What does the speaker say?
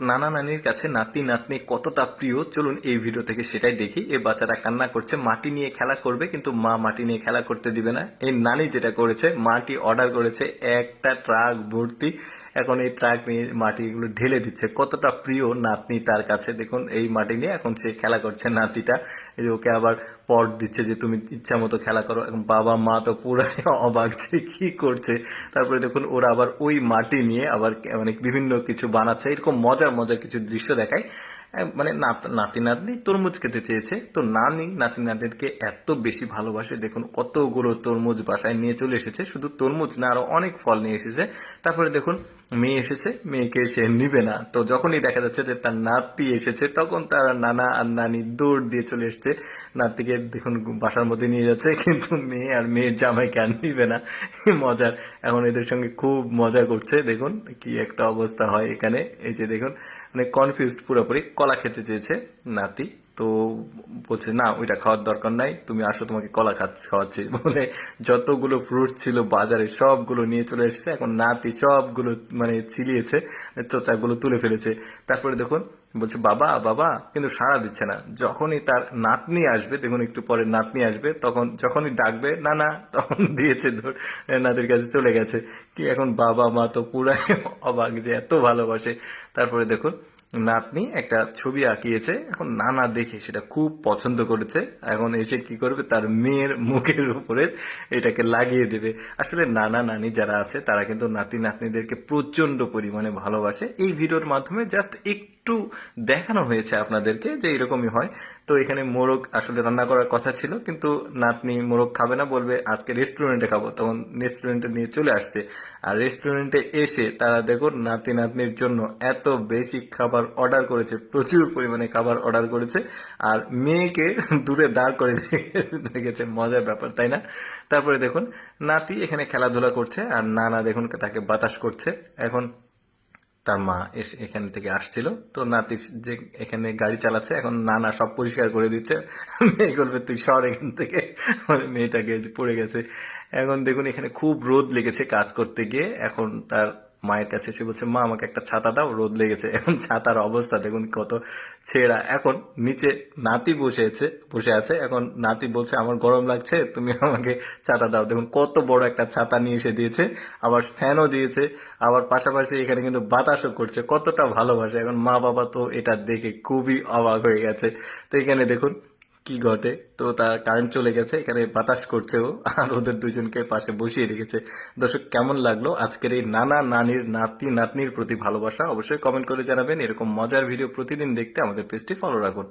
নানা নানির কাছে নাতি নাতনি কতটা প্রিয় চলুন এই ভিডিও থেকে সেটাই দেখি। এই বাচ্চাটা কান্না করছে, মাটি নিয়ে খেলা করবে কিন্তু মা মাটি নিয়ে খেলা করতে দিবে না। এই নানি যেটা করেছে, মাটি অর্ডার করেছে একটা ট্রাক ভর্তি, এখন এই ট্রাক নিয়ে মাটিগুলো ঢেলে দিচ্ছে। কতটা প্রিয় নাতনি তার কাছে, দেখুন এই মাটি নিয়ে এখন সে খেলা করছে নাতিটা। এই যে ওকে আবার পট দিচ্ছে যে তুমি ইচ্ছা মতো খেলা করো। এখন বাবা মা তো পুরাই অবাক যে কি করছে। তারপরে দেখুন ওরা আবার ওই মাটি নিয়ে আবার মানে বিভিন্ন কিছু বানাচ্ছে, এরকম মজার মজার কিছু দৃশ্য দেখায়। মানে নাতি নাতনি তরমুজ খেতে চেয়েছে, তো নানি নাতি নাতনিকে এত বেশি ভালোবাসে, দেখুন কতগুলো তরমুজ বাসায় নিয়ে চলে এসেছে। শুধু তরমুজ না, আরো অনেক ফল নিয়ে এসেছে। তারপরে দেখুন মেয়ে এসেছে, মেয়েকে সে নিবে না। তো যখনই দেখা যাচ্ছে যে তার নাতি এসেছে, তখন তার নানা আর নানি দৌড় দিয়ে চলে এসছে, নাতিকে দেখুন বাসার মধ্যে নিয়ে যাচ্ছে, কিন্তু মেয়ে আর মেয়ের জামাইকে আর নিবে না। মজার, এখন এদের সঙ্গে খুব মজা করছে। দেখুন কি একটা অবস্থা হয় এখানে। এই যে দেখুন মানে কনফিউজড পুরোপুরি। কলা খেতে চেয়েছে নাতি, তো বলছে না ওইটা খাওয়ার দরকার নাই, তুমি আসো তোমাকে কলা খাওয়াচ্ছি বলে যতগুলো ফ্রুট ছিল বাজারে সবগুলো নিয়ে চলে এসেছে। এখন নাতি সবগুলো মানে চিলিয়েছে, চোচাগুলো তুলে ফেলেছে। তারপরে দেখুন বলছে বাবা বাবা, কিন্তু সাড়া দিচ্ছে না। যখনই তার নাতনি আসবে, দেখুন একটু পরে নাতনি আসবে, তখন যখনই ডাকবে না না, তখন দিয়েছে নাতির কাছে চলে গেছে। কি এখন বাবা মা তো পুরাই অবাক যে এত ভালোবাসে। তারপরে দেখুন নাতনি একটা ছবি আঁকিয়েছে, এখন নানা দেখে সেটা খুব পছন্দ করেছে। এখন এসে কি করবে, তার মেয়ের মুখের উপরে এটাকে লাগিয়ে দেবে। আসলে নানা নানি যারা আছে তারা কিন্তু নাতি নাতনিদেরকে প্রচন্ড পরিমাণে ভালোবাসে। এই ভিডিওর মাধ্যমে জাস্ট একটু দেখানো হয়েছে আপনাদেরকে যে এরকমই হয়। তো এখানে মোরগ আসলে রান্না করার কথা ছিল, কিন্তু নাতনি মোরগ খাবে না, বলবে আজকে রেস্টুরেন্টে খাবো। তখন রেস্টুরেন্টে নিয়ে চলে আসছে। আর রেস্টুরেন্টে এসে তারা দেখুন নাতি নাতনির জন্য এত বেশি খাবার অর্ডার করেছে, প্রচুর পরিমাণে খাবার অর্ডার করেছে। আর মেয়েকে দূরে দাঁড় করে রেখেছে। মজার ব্যাপার, তাই না? তারপরে দেখুন নাতি এখানে খেলাধুলা করছে, আর নানা দেখুন তাকে বাতাস করছে। এখন তার মা এসে এখান থেকে আসছিল, তো নাতি যে এখানে গাড়ি চালাচ্ছে, এখন নানা সব পরিষ্কার করে দিচ্ছে। মেয়ে বলবে তুই সর এখান থেকে, মানে মেয়েটাকে পড়ে গেছে। এখন দেখুন এখানে খুব রোদ লেগেছে কাজ করতে গিয়ে। এখন তার মায়ের কাছে এসে বলছে মা আমাকে একটা ছাতা দাও, রোদ লেগেছে। এখন ছাতার অবস্থা দেখুন কত ছেঁড়া। এখন নিচে নাতি বসে আছে। এখন নাতি বলছে আমার গরম লাগছে, তুমি আমাকে ছাতা দাও। দেখুন কত বড় একটা ছাতা নিয়ে এসে দিয়েছে, আবার ফ্যানও দিয়েছে, আবার পাশাপাশি এখানে কিন্তু বাতাসও করছে। কতটা ভালোবাসে। এখন মা বাবা তো এটা দেখে খুবই অবাক হয়ে গেছে। তো এখানে দেখুন কি ঘটে, তো তার কারেন্ট চলে গেছে, এখানে বাতাস করছে ও, আর ওদের দুজনকে পাশে বসিয়ে রেখেছে। দর্শক কেমন লাগলো আজকের এই নানা নানির নাতি নাতনির প্রতি ভালোবাসা, অবশ্যই কমেন্ট করে জানাবেন। এরকম মজার ভিডিও প্রতিদিন দেখতে আমাদের পেজটি ফলো রাখুন।